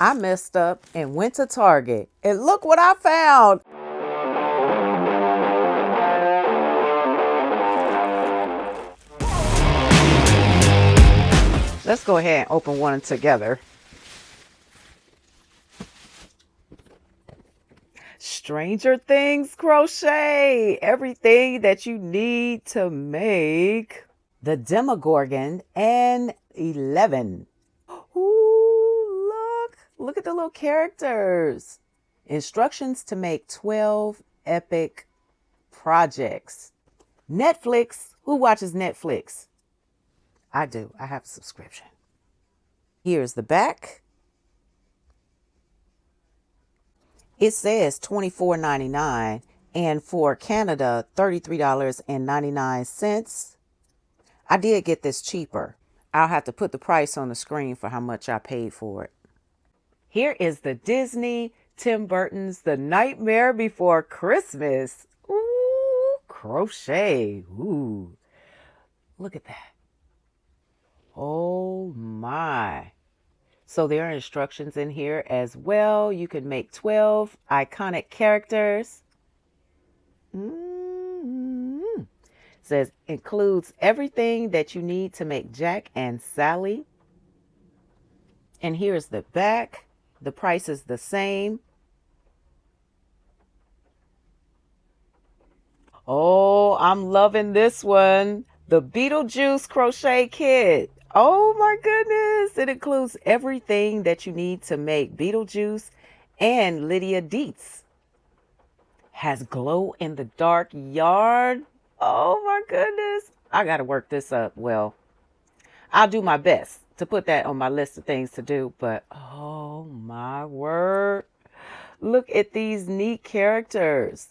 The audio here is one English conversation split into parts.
I messed up and went to Target, and look what I found. Let's go ahead and open one together. Stranger Things crochet. Everything that you need to make the Demogorgon and 11. Ooh, look at the little characters. Instructions to make 12 epic projects. Netflix. Who watches Netflix? I do. I have a subscription. Here's the back. It says $24.99, and for Canada, $33.99. I did get this cheaper. I'll have to put the price on the screen for how much I paid for it. Here is the Disney Tim Burton's The Nightmare Before Christmas. Ooh, crochet. Ooh, look at that. Oh my. So there are instructions in here as well. You can make 12 iconic characters. Says includes everything that you need to make Jack and Sally. And here's the back. The price is the same. Oh, I'm loving this one. The Beetlejuice crochet kit. Oh my goodness. It includes everything that you need to make Beetlejuice and Lydia Dietz. Has glow in the dark yarn. Oh my goodness. I got to work this up. Well, I'll do my best to put that on my list of things to do, but oh my word. Look at these neat characters.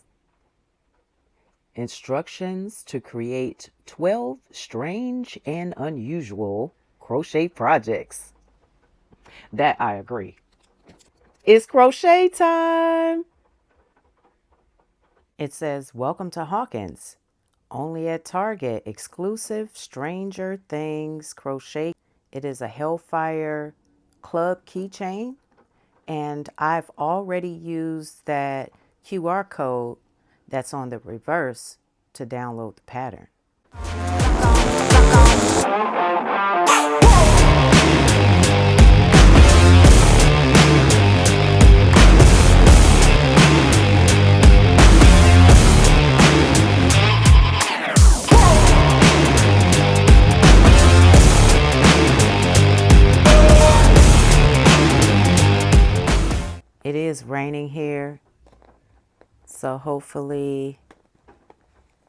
Instructions to create 12 strange and unusual crochet projects. That I agree. It's crochet time. It says, welcome to Hawkins. Only at Target. Exclusive Stranger Things crochet. It is a Hellfire Club keychain. And I've already used that QR code that's on the reverse to download the pattern. It is raining here, so hopefully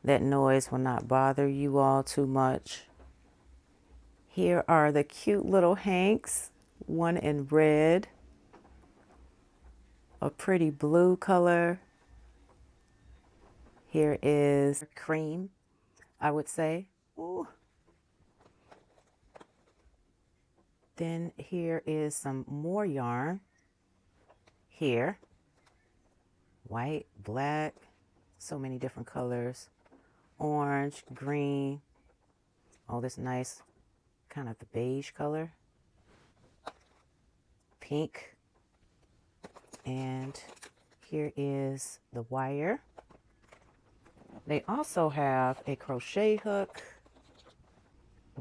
that noise will not bother you all too much. Here are the cute little hanks, one in red, a pretty blue color. Here is cream, I would say. Ooh. Then here is some more yarn. Here, white, black, so many different colors. Orange, green, all this nice kind of the beige color. Pink. And here is the wire. They also have a crochet hook.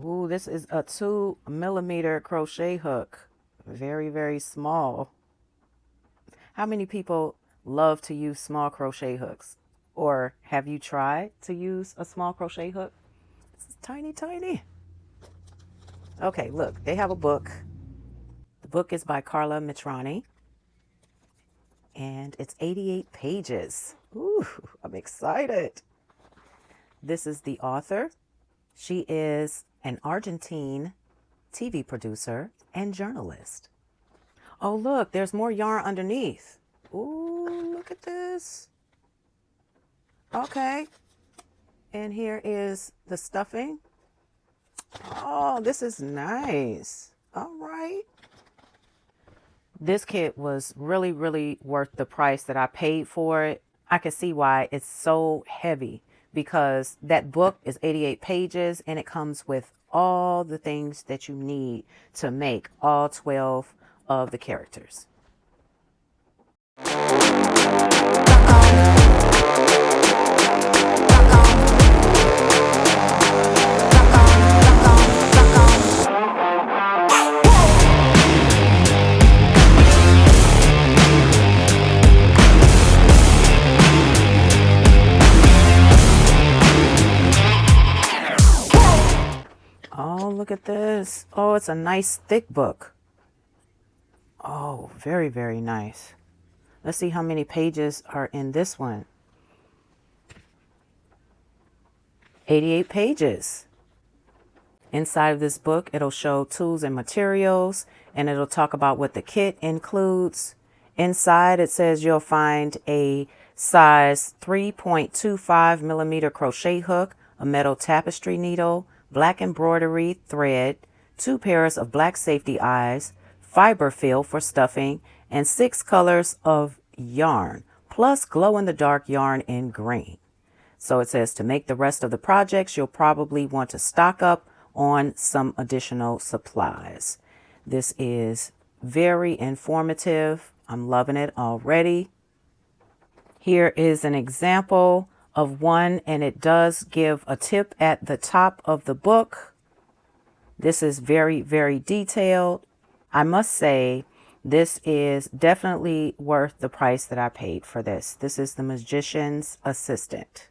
Ooh, this is a 2mm crochet hook. Very, very small. How many people love to use small crochet hooks? Or have you tried to use a small crochet hook? It's tiny, tiny. Okay, look, they have a book. The book is by Carla Mitrani. And it's 88 pages. Ooh, I'm excited. This is the author. She is an Argentine TV producer and journalist. Oh, look, there's more yarn underneath. Ooh, look at this. Okay. And here is the stuffing. Oh, this is nice. All right. This kit was really, really worth the price that I paid for it. I can see why it's so heavy because that book is 88 pages and it comes with all the things that you need to make all 12 of the characters. Oh, look at this. Oh, it's a nice thick book. Oh, very, very nice. Let's see how many pages are in this one. 88 pages. Inside of this book, it'll show tools and materials, and it'll talk about what the kit includes. Inside, it says you'll find a size 3.25 millimeter crochet hook, a metal tapestry needle, black embroidery thread, 2 pairs of black safety eyes, fiber fill for stuffing, and 6 colors of yarn, plus glow-in-the-dark yarn in green. So it says to make the rest of the projects, you'll probably want to stock up on some additional supplies. This is very informative. I'm loving it already. Here is an example of one, and it does give a tip at the top of the book. This is very, very detailed. I must say, this is definitely worth the price that I paid for this. This is the Magician's Assistant.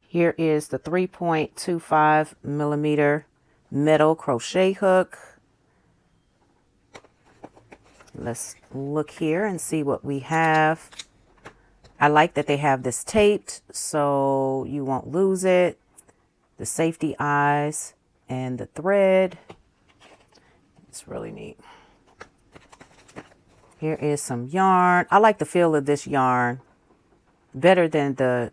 Here is the 3.25 millimeter metal crochet hook. Let's look here and see what we have. I like that they have this taped so you won't lose it. The safety eyes and the thread. It's really neat. Here is some yarn. I like the feel of this yarn better than the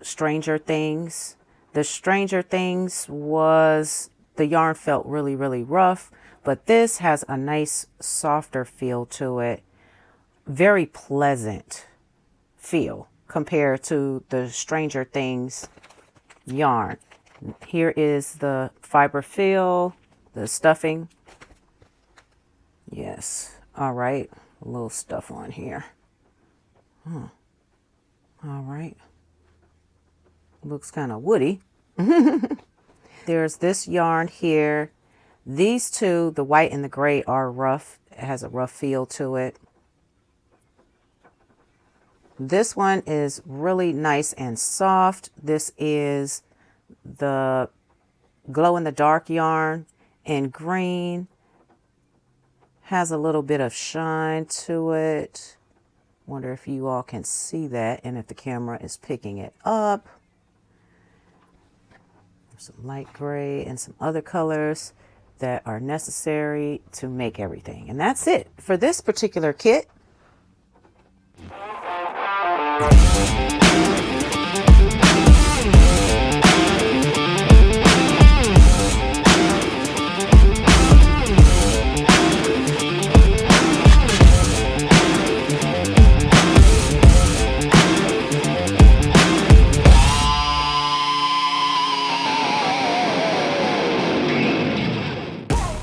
Stranger Things. The Stranger Things was, the yarn felt really, really rough, but this has a nice softer feel to it. Very pleasant feel compared to the Stranger Things yarn. Here is the fiber fill, the stuffing. Yes. All right. A little stuff on here. All right. Looks kind of woody. There's this yarn here. These two, the white and the gray, are rough. It has a rough feel to it. This one is really nice and soft. This is the glow-in-the-dark yarn in green. Has a little bit of shine to it. Wonder if you all can see that and if the camera is picking it up. Some light gray and some other colors that are necessary to make everything. And that's it for this particular kit.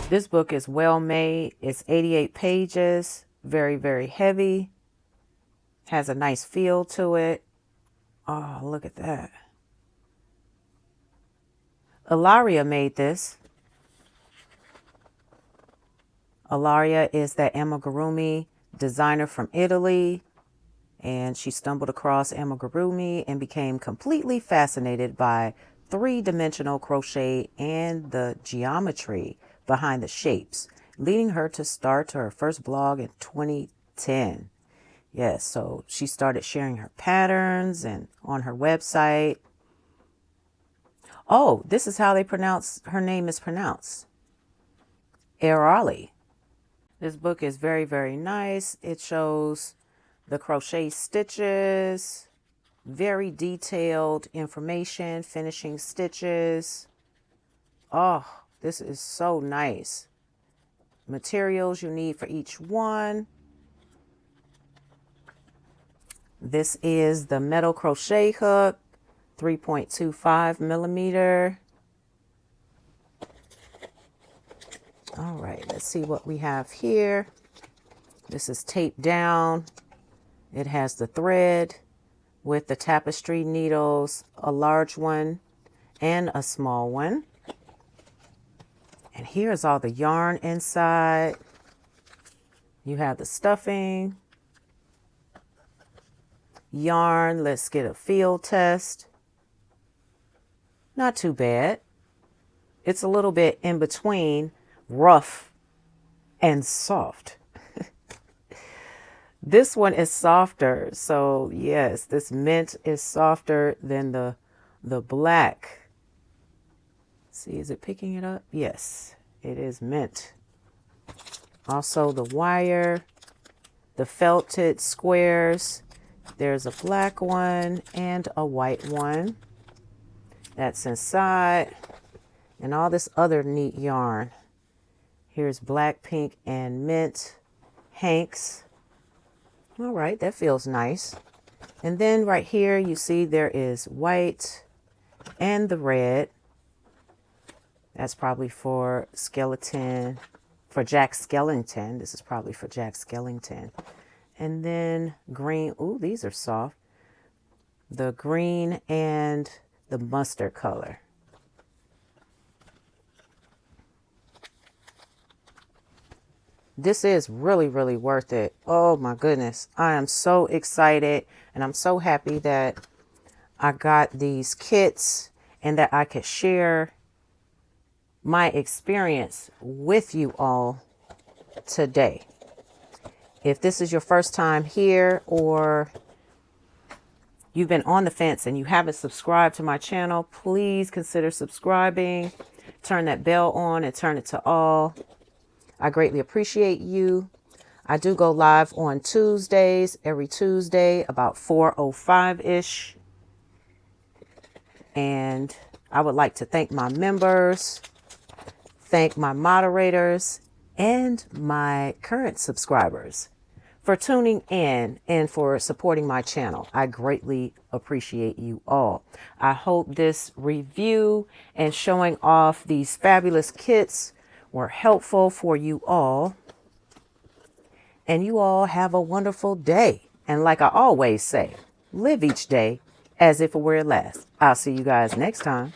This book is well made. It's 88 pages, very, very heavy. Has a nice feel to it. Oh, look at that. Ilaria made this. Ilaria is that amigurumi designer from Italy. And she stumbled across amigurumi and became completely fascinated by three-dimensional crochet and the geometry behind the shapes, leading her to start her first blog in 2010. Yes, so she started sharing her patterns and on her website. Oh, this is how they pronounce, her name is pronounced. Erali. This book is very, very nice. It shows the crochet stitches, very detailed information, finishing stitches. Oh, this is so nice. Materials you need for each one. This is the metal crochet hook, 3.25 millimeter. All right, let's see what we have here. This is taped down. It has the thread with the tapestry needles, a large one and a small one. And here's all the yarn inside. You have the stuffing, yarn. Let's get a feel test. Not too bad. It's a little bit in between rough and soft. This one is softer. So yes, this mint is softer than the black. See, is it picking it up? Yes, it is mint. Also the wire, the felted squares. There's a black one and a white one. That's inside. And all this other neat yarn. Here's black, pink, and mint hanks. All right, that feels nice. And then right here, you see there is white and the red. That's probably for skeleton, for Jack Skellington. This is probably for Jack Skellington. And then green. Ooh, these are soft. The green and the mustard color. This is really, really worth it. Oh my goodness. I am so excited and I'm so happy that I got these kits and that I could share my experience with you all today. If this is your first time here or you've been on the fence and you haven't subscribed to my channel, please consider subscribing. Turn that bell on and turn it to all. I greatly appreciate you. I do go live on Tuesdays, every Tuesday, about 4:05-ish. And I would like to thank my members, thank my moderators, and my current subscribers for tuning in and for supporting my channel. I greatly appreciate you all. I hope this review and showing off these fabulous kits were helpful for you all. And you all have a wonderful day. And like I always say, live each day as if it were your last. I'll see you guys next time.